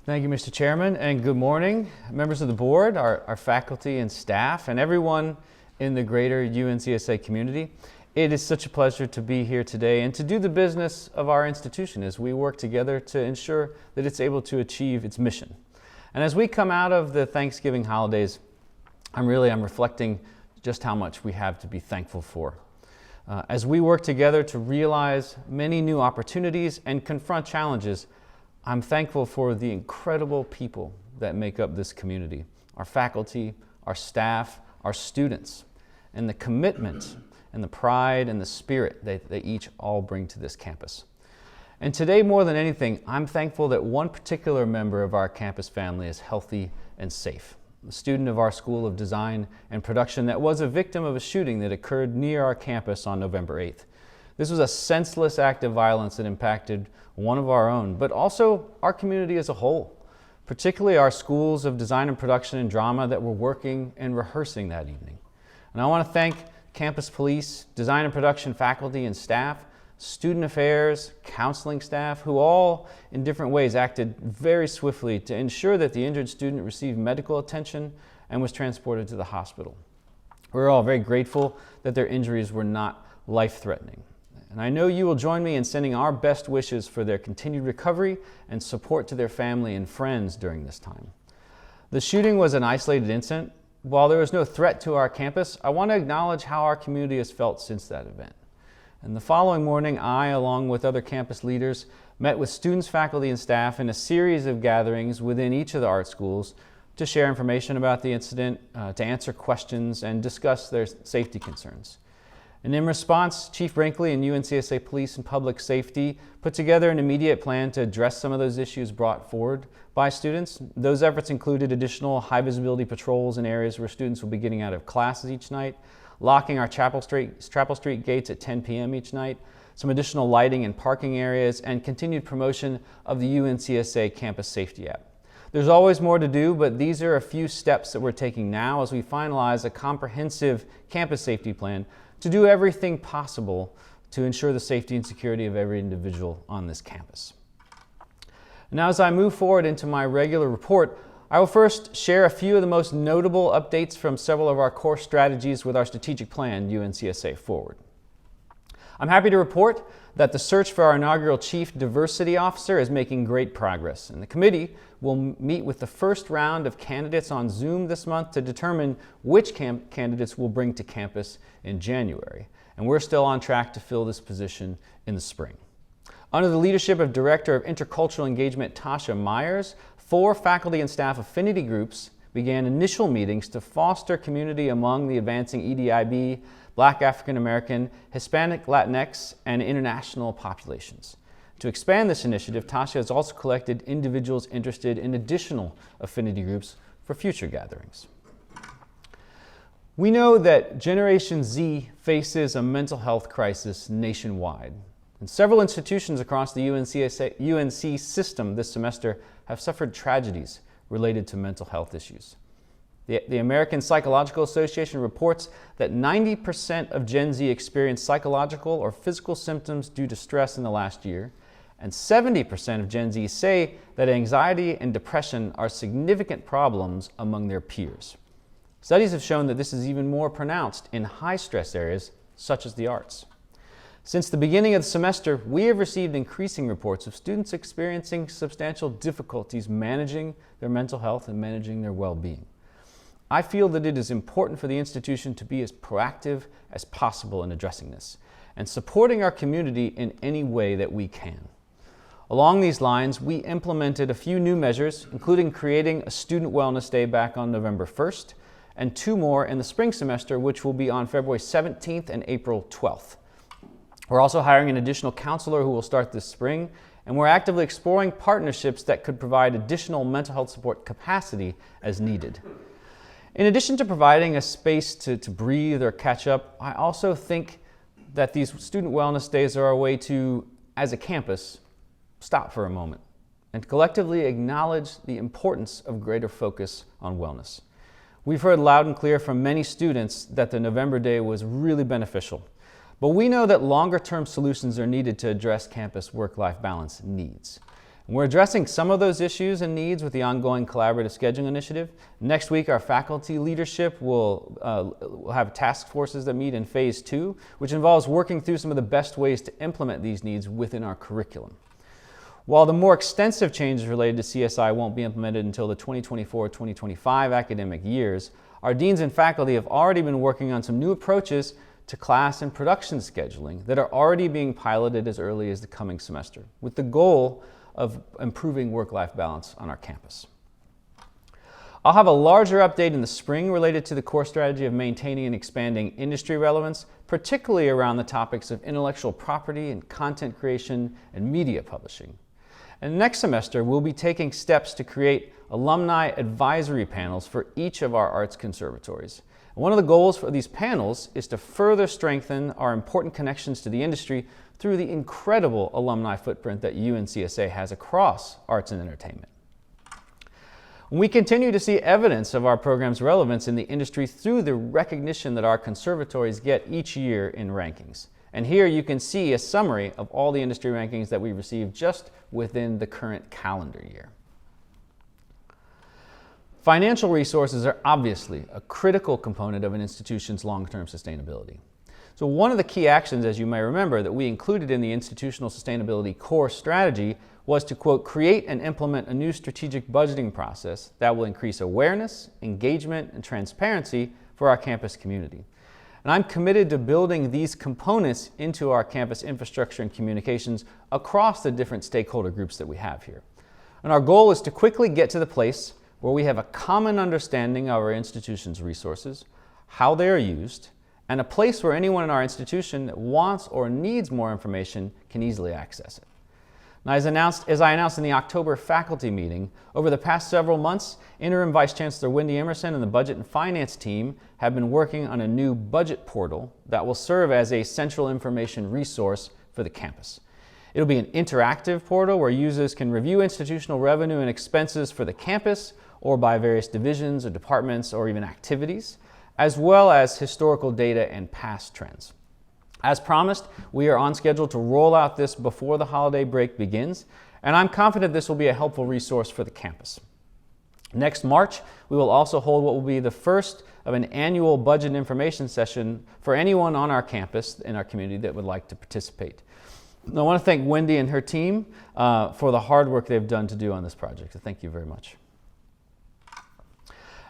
Thank you, Mr. Chairman, and good morning, members of the board, our faculty and staff, and everyone in the greater UNCSA community. It is such a pleasure to be here today and to do the business of our institution as we work together to ensure that it's able to achieve its mission. And as we come out of the Thanksgiving holidays, I'm reflecting just how much we have to be thankful for. As we work together to realize many new opportunities and confront challenges, I'm thankful for the incredible people that make up this community, our faculty, our staff, our students, and the commitment and the pride and the spirit that they each all bring to this campus. And today, more than anything, I'm thankful that one particular member of our campus family is healthy and safe. A student of our School of Design and Production that was a victim of a shooting that occurred near our campus on November 8th. This was a senseless act of violence that impacted one of our own, but also our community as a whole, particularly our schools of design and production and drama that were working and rehearsing that evening. And I want to thank campus police, design and production faculty and staff, student affairs, counseling staff, who all in different ways acted very swiftly to ensure that the injured student received medical attention and was transported to the hospital. We're all very grateful that their injuries were not life-threatening. And I know you will join me in sending our best wishes for their continued recovery and support to their family and friends during this time. The shooting was an isolated incident. While there was no threat to our campus, I want to acknowledge how our community has felt since that event. And the following morning, I, along with other campus leaders, met with students, faculty, and staff in a series of gatherings within each of the art schools to share information about the incident, to answer questions, and discuss their safety concerns. And in response, Chief Brinkley and UNCSA Police and Public Safety put together an immediate plan to address some of those issues brought forward by students. Those efforts included additional high visibility patrols in areas where students will be getting out of classes each night, locking our Chapel Street gates at 10 p.m. each night, some additional lighting in parking areas, and continued promotion of the UNCSA Campus Safety app. There's always more to do, but these are a few steps that we're taking now as we finalize a comprehensive campus safety plan to do everything possible to ensure the safety and security of every individual on this campus. Now, as I move forward into my regular report, I will first share a few of the most notable updates from several of our core strategies with our strategic plan, UNCSA Forward. I'm happy to report that the search for our inaugural Chief Diversity Officer is making great progress, and the committee will meet with the first round of candidates on Zoom this month to determine which candidates we'll bring to campus in January. And we're still on track to fill this position in the spring. Under the leadership of Director of Intercultural Engagement Tasha Myers, 4 faculty and staff affinity groups began initial meetings to foster community among the advancing EDIB, Black, African American, Hispanic, Latinx, and international populations. To expand this initiative, Tasha has also collected individuals interested in additional affinity groups for future gatherings. We know that Generation Z faces a mental health crisis nationwide, and several institutions across the UNC system this semester have suffered tragedies related to mental health issues. The American Psychological Association reports that 90% of Gen Z experienced psychological or physical symptoms due to stress in the last year, and 70% of Gen Z say that anxiety and depression are significant problems among their peers. Studies have shown that this is even more pronounced in high-stress areas such as the arts. Since the beginning of the semester, we have received increasing reports of students experiencing substantial difficulties managing their mental health and managing their well-being. I feel that it is important for the institution to be as proactive as possible in addressing this and supporting our community in any way that we can. Along these lines, we implemented a few new measures, including creating a Student Wellness Day back on November 1st and 2 more in the spring semester, which will be on February 17th and April 12th. We're also hiring an additional counselor who will start this spring, and we're actively exploring partnerships that could provide additional mental health support capacity as needed. In addition to providing a space to breathe or catch up, I also think that these student wellness days are a way to, as a campus, stop for a moment and collectively acknowledge the importance of greater focus on wellness. We've heard loud and clear from many students that the November Day was really beneficial, but we know that longer-term solutions are needed to address campus work-life balance needs. We're addressing some of those issues and needs with the ongoing collaborative scheduling initiative. Next week, our faculty leadership will have task forces that meet in phase 2, which involves working through some of the best ways to implement these needs within our curriculum. While the more extensive changes related to CSI won't be implemented until the 2024-2025 academic years, our deans and faculty have already been working on some new approaches to class and production scheduling that are already being piloted as early as the coming semester, with the goal of improving work-life balance on our campus. I'll have a larger update in the spring related to the core strategy of maintaining and expanding industry relevance, particularly around the topics of intellectual property and content creation and media publishing. And next semester, we'll be taking steps to create alumni advisory panels for each of our arts conservatories. And one of the goals for these panels is to further strengthen our important connections to the industry through the incredible alumni footprint that UNCSA has across arts and entertainment. We continue to see evidence of our program's relevance in the industry through the recognition that our conservatories get each year in rankings. And here you can see a summary of all the industry rankings that we received just within the current calendar year. Financial resources are obviously a critical component of an institution's long-term sustainability. So one of the key actions, as you may remember, that we included in the Institutional Sustainability Core Strategy was to, quote, create and implement a new strategic budgeting process that will increase awareness, engagement, and transparency for our campus community. And I'm committed to building these components into our campus infrastructure and communications across the different stakeholder groups that we have here. And our goal is to quickly get to the place where we have a common understanding of our institution's resources, how they are used, and a place where anyone in our institution that wants or needs more information can easily access it. Now, as I announced in the October faculty meeting, over the past several months, Interim Vice Chancellor Wendy Emerson and the Budget and Finance team have been working on a new budget portal that will serve as a central information resource for the campus. It'll be an interactive portal where users can review institutional revenue and expenses for the campus or by various divisions or departments or even activities, as well as historical data and past trends. As promised, we are on schedule to roll out this before the holiday break begins, and I'm confident this will be a helpful resource for the campus. Next March, we will also hold what will be the first of an annual budget information session for anyone on our campus in our community that would like to participate. I want to thank Wendy and her team for the hard work they've done to do on this project. So thank you very much.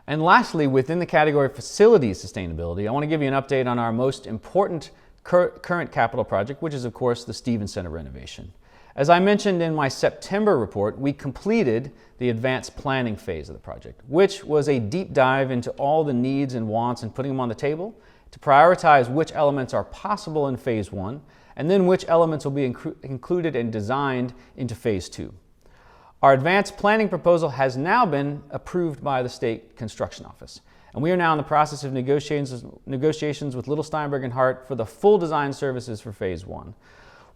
And lastly, within the category of facilities sustainability, I want to give you an update on our most important current capital project, which is, of course, the Stevens Center renovation. As I mentioned in my September report, we completed the advanced planning phase of the project, which was a deep dive into all the needs and wants and putting them on the table to prioritize which elements are possible in phase 1, and then which elements will be included and designed into phase 2. Our advanced planning proposal has now been approved by the State Construction Office, and we are now in the process of negotiations with Little Steinberg and Hart for the full design services for phase 1.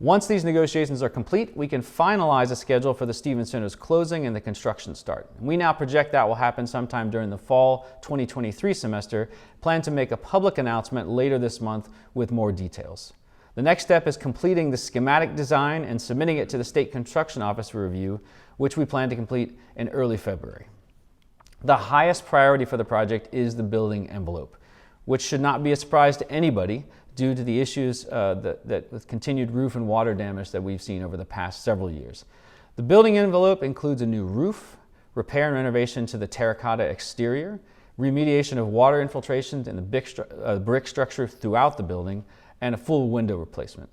Once these negotiations are complete, we can finalize a schedule for the Stevens Center's closing and the construction start. We now project that will happen sometime during the fall 2023 semester, plan to make a public announcement later this month with more details. The next step is completing the schematic design and submitting it to the State Construction Office for review, which we plan to complete in early February. The highest priority for the project is the building envelope, which should not be a surprise to anybody due to the issues with continued roof and water damage that we've seen over the past several years. The building envelope includes a new roof, repair and renovation to the terracotta exterior, remediation of water infiltration in the brick structure throughout the building, and a full window replacement.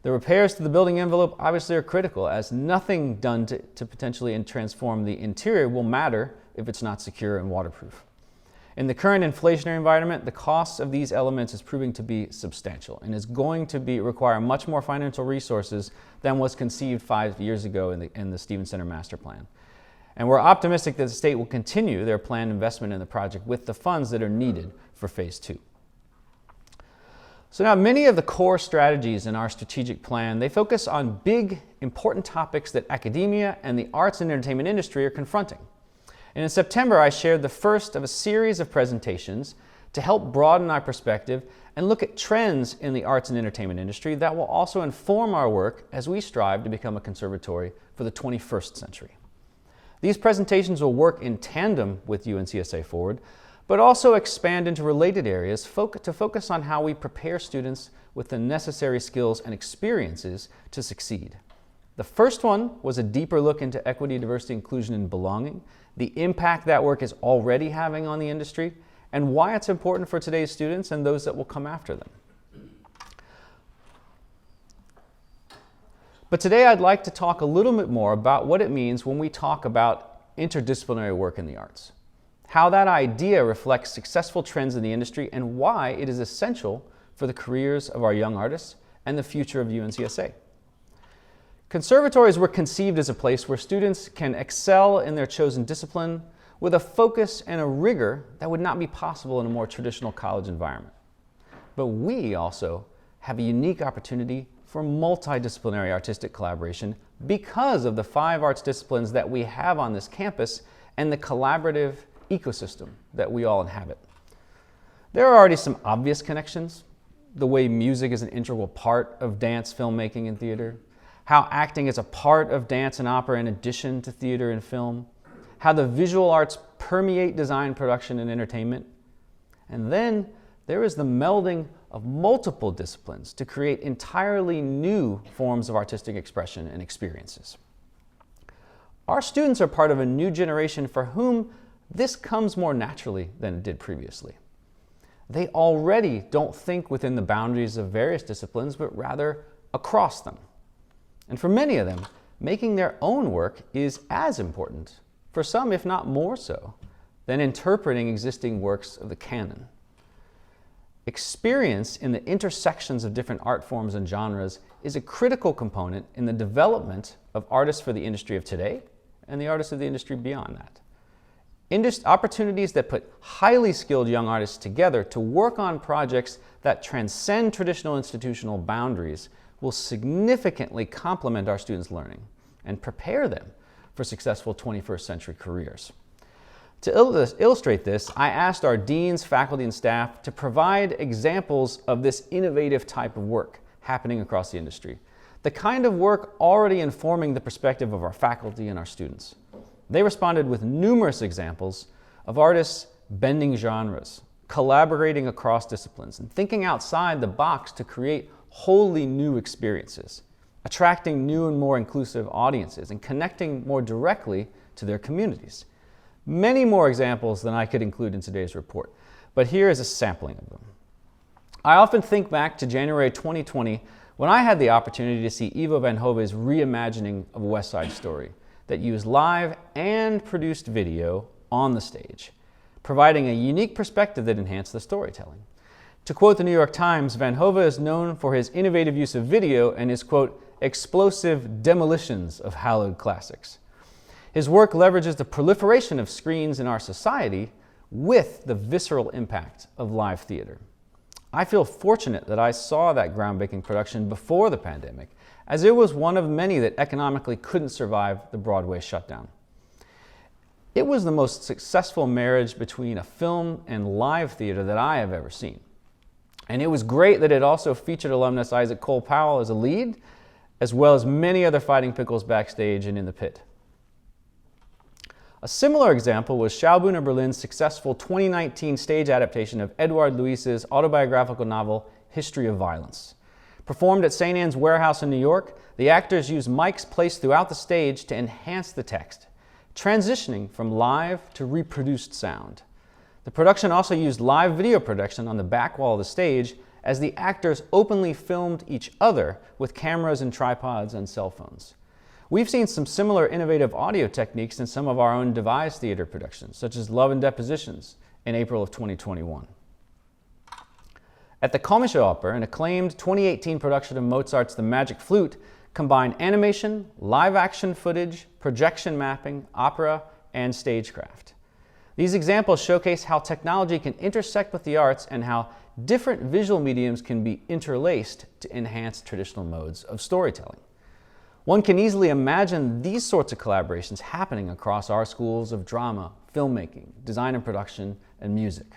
The repairs to the building envelope obviously are critical, as nothing done to potentially transform the interior will matter if it's not secure and waterproof. In the current inflationary environment, the cost of these elements is proving to be substantial and is going to require much more financial resources than was conceived 5 years ago in the Stevens Center Master Plan. And we're optimistic that the state will continue their planned investment in the project with the funds that are needed for phase 2. So now many of the core strategies in our strategic plan, they focus on big, important topics that academia and the arts and entertainment industry are confronting. And in September, I shared the first of a series of presentations to help broaden our perspective and look at trends in the arts and entertainment industry that will also inform our work as we strive to become a conservatory for the 21st century. These presentations will work in tandem with UNCSA Forward, but also expand into related areas to focus on how we prepare students with the necessary skills and experiences to succeed. The first one was a deeper look into equity, diversity, inclusion, and belonging, the impact that work is already having on the industry, and why it's important for today's students and those that will come after them. But today I'd like to talk a little bit more about what it means when we talk about interdisciplinary work in the arts, how that idea reflects successful trends in the industry, and why it is essential for the careers of our young artists and the future of UNCSA. Conservatories were conceived as a place where students can excel in their chosen discipline with a focus and a rigor that would not be possible in a more traditional college environment. But we also have a unique opportunity for multidisciplinary artistic collaboration because of the 5 arts disciplines that we have on this campus and the collaborative ecosystem that we all inhabit. There are already some obvious connections, the way music is an integral part of dance, filmmaking, and theater, how acting is a part of dance and opera in addition to theater and film, how the visual arts permeate design, production, and entertainment. And then there is the melding of multiple disciplines to create entirely new forms of artistic expression and experiences. Our students are part of a new generation for whom this comes more naturally than it did previously. They already don't think within the boundaries of various disciplines, but rather across them. And for many of them, making their own work is as important, for some if not more so, than interpreting existing works of the canon. Experience in the intersections of different art forms and genres is a critical component in the development of artists for the industry of today and the artists of the industry beyond that. Opportunities that put highly skilled young artists together to work on projects that transcend traditional institutional boundaries will significantly complement our students' learning and prepare them for successful 21st century careers. To illustrate this, I asked our deans, faculty, and staff to provide examples of this innovative type of work happening across the industry, the kind of work already informing the perspective of our faculty and our students. They responded with numerous examples of artists bending genres, collaborating across disciplines, and thinking outside the box to create wholly new experiences, attracting new and more inclusive audiences, and connecting more directly to their communities. Many more examples than I could include in today's report, but here is a sampling of them. I often think back to January 2020 when I had the opportunity to see Ivo van Hove's reimagining of West Side Story that used live and produced video on the stage, providing a unique perspective that enhanced the storytelling. To quote the New York Times, Van Hove is known for his innovative use of video and his, quote, explosive demolitions of hallowed classics. His work leverages the proliferation of screens in our society with the visceral impact of live theater. I feel fortunate that I saw that groundbreaking production before the pandemic, as it was one of many that economically couldn't survive the Broadway shutdown. It was the most successful marriage between a film and live theater that I have ever seen. And it was great that it also featured alumnus Isaac Cole Powell as a lead, as well as many other fighting pickles backstage and in the pit. A similar example was Schaubühne Berlin's successful 2019 stage adaptation of Edouard Louis's autobiographical novel, History of Violence. Performed at St. Anne's Warehouse in New York, the actors used mics placed throughout the stage to enhance the text, transitioning from live to reproduced sound. The production also used live video production on the back wall of the stage as the actors openly filmed each other with cameras and tripods and cell phones. We've seen some similar innovative audio techniques in some of our own devised theater productions, such as Love and Depositions in April of 2021. At the Komische Oper, an acclaimed 2018 production of Mozart's The Magic Flute combined animation, live action footage, projection mapping, opera, and stagecraft. These examples showcase how technology can intersect with the arts and how different visual mediums can be interlaced to enhance traditional modes of storytelling. One can easily imagine these sorts of collaborations happening across our schools of drama, filmmaking, design and production, and music.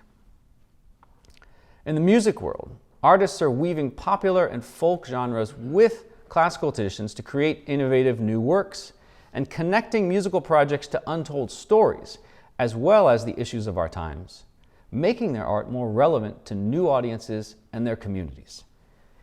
In the music world, artists are weaving popular and folk genres with classical traditions to create innovative new works and connecting musical projects to untold stories, as well as the issues of our times, making their art more relevant to new audiences and their communities.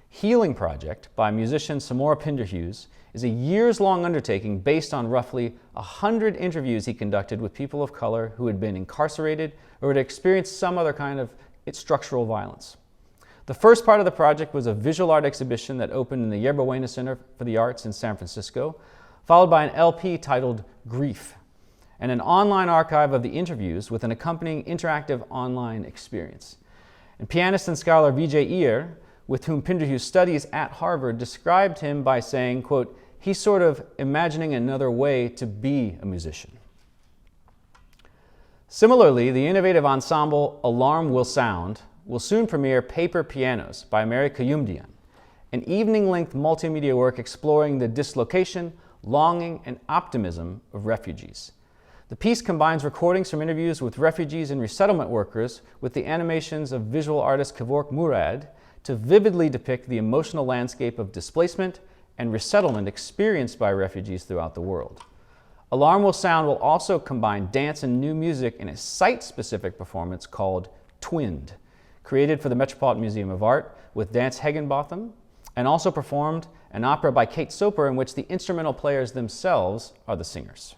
Healing Project by musician Samora Pinderhughes is a years-long undertaking based on roughly 100 interviews he conducted with people of color who had been incarcerated or had experienced some other kind of structural violence. The first part of the project was a visual art exhibition that opened in the Yerba Buena Center for the Arts in San Francisco, followed by an LP titled Grief, and an online archive of the interviews with an accompanying interactive online experience. And pianist and scholar Vijay Iyer, with whom Pinderhughes studies at Harvard, described him by saying, quote, "He's sort of imagining another way to be a musician." Similarly, the innovative ensemble Alarm Will Sound will soon premiere Paper Pianos by Mary Kayumdian, an evening-length multimedia work exploring the dislocation, longing, and optimism of refugees. The piece combines recordings from interviews with refugees and resettlement workers with the animations of visual artist Kevork Murad to vividly depict the emotional landscape of displacement and resettlement experienced by refugees throughout the world. Alarm Will Sound will also combine dance and new music in a site-specific performance called Twinned, created for the Metropolitan Museum of Art with Dance Higginbotham, and also performed an opera by Kate Soper in which the instrumental players themselves are the singers.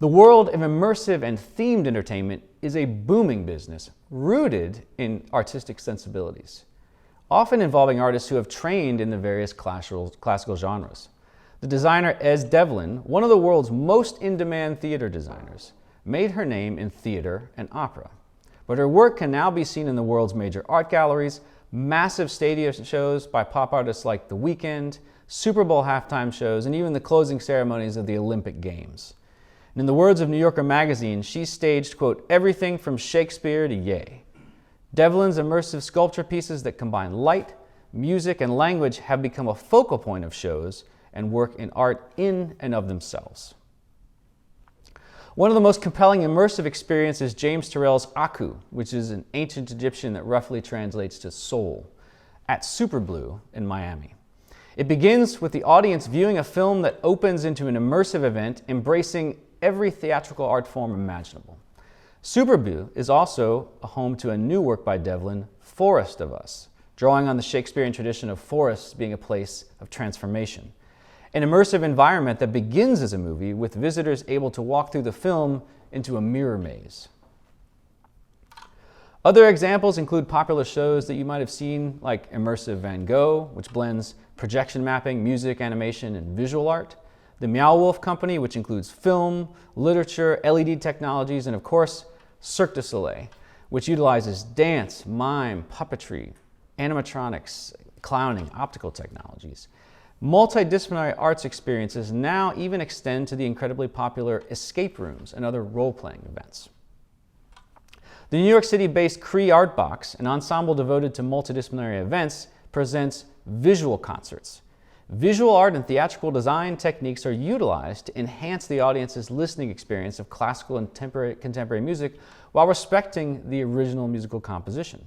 The world of immersive and themed entertainment is a booming business rooted in artistic sensibilities, often involving artists who have trained in the various classical genres. The designer Ez Devlin, one of the world's most in-demand theater designers, made her name in theater and opera. But her work can now be seen in the world's major art galleries, massive stadium shows by pop artists like The Weeknd, Super Bowl halftime shows, and even the closing ceremonies of the Olympic Games. And in the words of New Yorker magazine, she staged, quote, everything from Shakespeare to Ye. Devlin's immersive sculpture pieces that combine light, music, and language have become a focal point of shows and work in art in and of themselves. One of the most compelling immersive experiences is James Turrell's Aku, which is an ancient Egyptian that roughly translates to soul, at Superblue in Miami. It begins with the audience viewing a film that opens into an immersive event embracing every theatrical art form imaginable. Superblue is also a home to a new work by Devlin, Forest of Us, drawing on the Shakespearean tradition of forests being a place of transformation. An immersive environment that begins as a movie with visitors able to walk through the film into a mirror maze. Other examples include popular shows that you might have seen like Immersive Van Gogh, which blends projection mapping, music, animation, and visual art. The Meow Wolf Company, which includes film, literature, LED technologies, and of course, Cirque du Soleil, which utilizes dance, mime, puppetry, animatronics, clowning, optical technologies. Multidisciplinary arts experiences now even extend to the incredibly popular escape rooms and other role-playing events. The New York City-based Cree Art Box, an ensemble devoted to multidisciplinary events, presents visual concerts. Visual art and theatrical design techniques are utilized to enhance the audience's listening experience of classical and contemporary music while respecting the original musical composition.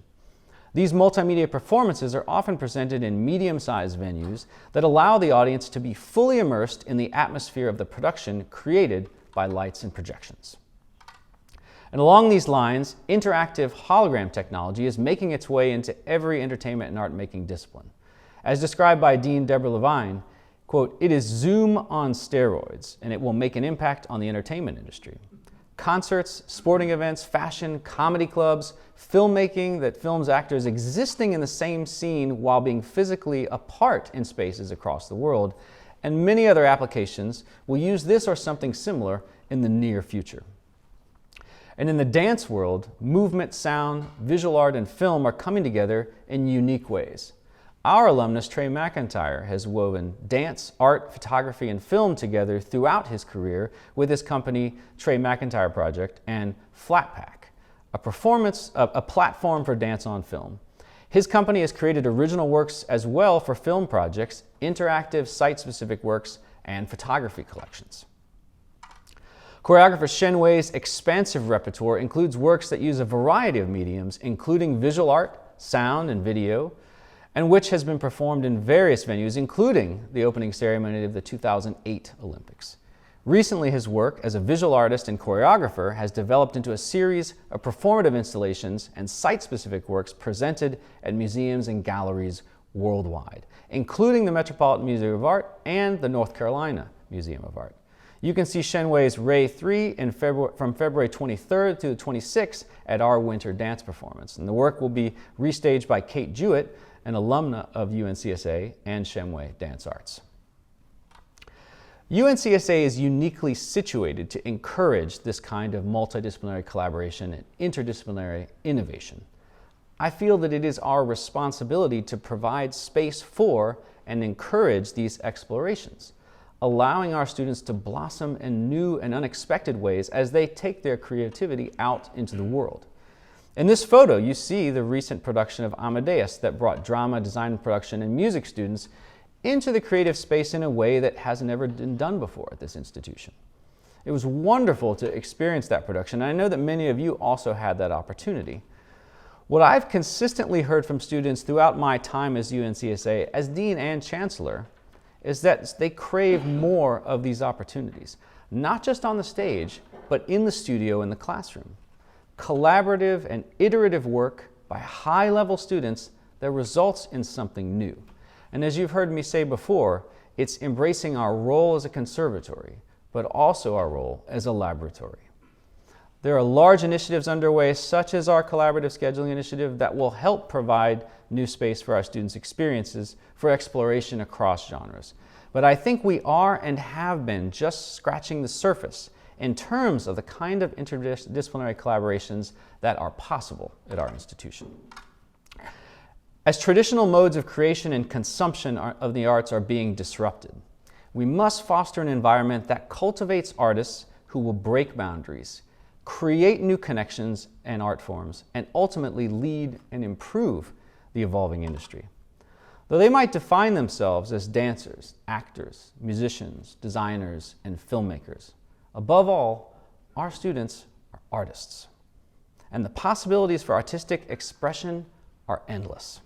These multimedia performances are often presented in medium-sized venues that allow the audience to be fully immersed in the atmosphere of the production created by lights and projections. And along these lines, interactive hologram technology is making its way into every entertainment and art-making discipline. As described by Dean Deborah Levine, quote, "It is Zoom on steroids, and it will make an impact on the entertainment industry. Concerts, sporting events, fashion, comedy clubs, filmmaking that films actors existing in the same scene while being physically apart in spaces across the world, and many other applications will use this or something similar in the near future." And in the dance world, movement, sound, visual art, and film are coming together in unique ways. Our alumnus, Trey McIntyre, has woven dance, art, photography, and film together throughout his career with his company, Trey McIntyre Project, and Flatpak, a platform for dance on film. His company has created original works as well for film projects, interactive site-specific works, and photography collections. Choreographer Shen Wei's expansive repertoire includes works that use a variety of mediums, including visual art, sound, and video, and which has been performed in various venues, including the opening ceremony of the 2008 Olympics. Recently, his work as a visual artist and choreographer has developed into a series of performative installations and site-specific works presented at museums and galleries worldwide, including the Metropolitan Museum of Art and the North Carolina Museum of Art. You can see Shen Wei's Ray 3 from February 23rd to the 26th at our Winter Dance Performance. And the work will be restaged by Kate Jewett, an alumna of UNCSA and Shen Wei Dance Arts. UNCSA is uniquely situated to encourage this kind of multidisciplinary collaboration and interdisciplinary innovation. I feel that it is our responsibility to provide space for and encourage these explorations, allowing our students to blossom in new and unexpected ways as they take their creativity out into the world. In this photo, you see the recent production of Amadeus that brought drama, design and production, and music students into the creative space in a way that has never been done before at this institution. It was wonderful to experience that production, and I know that many of you also had that opportunity. What I've consistently heard from students throughout my time as UNCSA, as Dean and Chancellor, is that they crave more of these opportunities, not just on the stage, but in the studio, in the classroom. Collaborative and iterative work by high-level students that results in something new. And as you've heard me say before, it's embracing our role as a conservatory, but also our role as a laboratory. There are large initiatives underway, such as our collaborative scheduling initiative, that will help provide new space for our students' experiences for exploration across genres. But I think we are and have been just scratching the surface in terms of the kind of interdisciplinary collaborations that are possible at our institution. As traditional modes of creation and consumption of the arts are being disrupted, we must foster an environment that cultivates artists who will break boundaries, create new connections and art forms, and ultimately lead and improve the evolving industry. Though they might define themselves as dancers, actors, musicians, designers, and filmmakers, above all, our students are artists. And the possibilities for artistic expression are endless.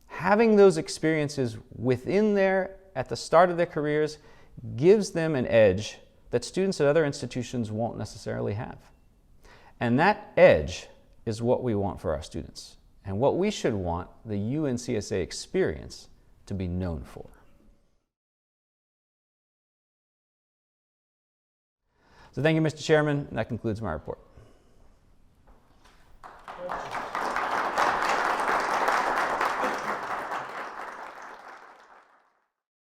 Having those experiences within at the start of their careers gives them an edge that students at other institutions won't necessarily have. And that edge is what we want for our students, and what we should want the UNCSA experience to be known for. So thank you, Mr. Chairman, and that concludes my report.